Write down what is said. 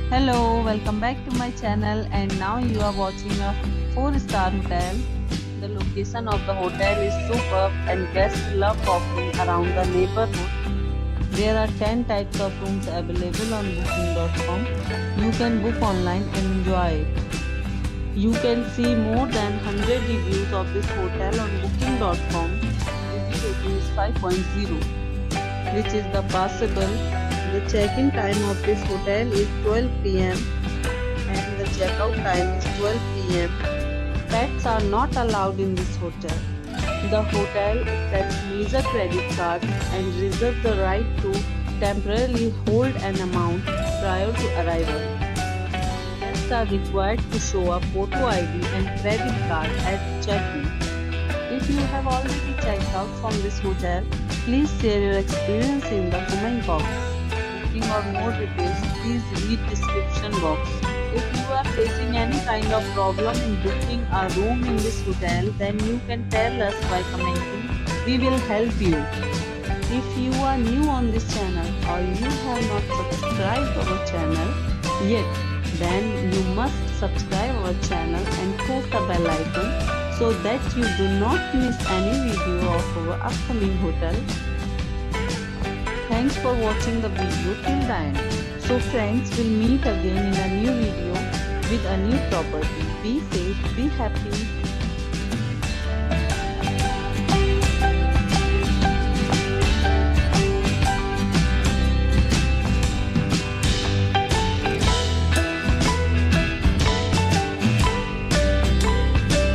Hello, welcome back to my channel, and now you are watching a 4-star hotel. The location of the hotel is superb and guests love walking around the neighborhood. There are 10 types of rooms available on booking.com. You can book online and enjoy it. You can see more than 100 reviews of this hotel on booking.com. Review rating is 5.0, which is the passable. The check-in time of this hotel is 12 p.m. and the check-out time is 12 p.m. Pets are not allowed in this hotel. The hotel accepts major credit cards and reserves the right to temporarily hold an amount prior to arrival. Guests are required to show a photo ID and credit card at check-in. If you have already checked out from this hotel, please share your experience in the comment box. Or more details, please read description box. If you are facing any kind of problem in booking a room in this hotel, then you can tell us by commenting. We will help you. If you are new on this channel or you have not subscribed our channel yet, then you must subscribe our channel and press the bell icon so that you do not miss any video of our upcoming hotel. Thanks for watching the video till the end. So friends, we'll meet again in a new video with a new property. Be safe, be happy.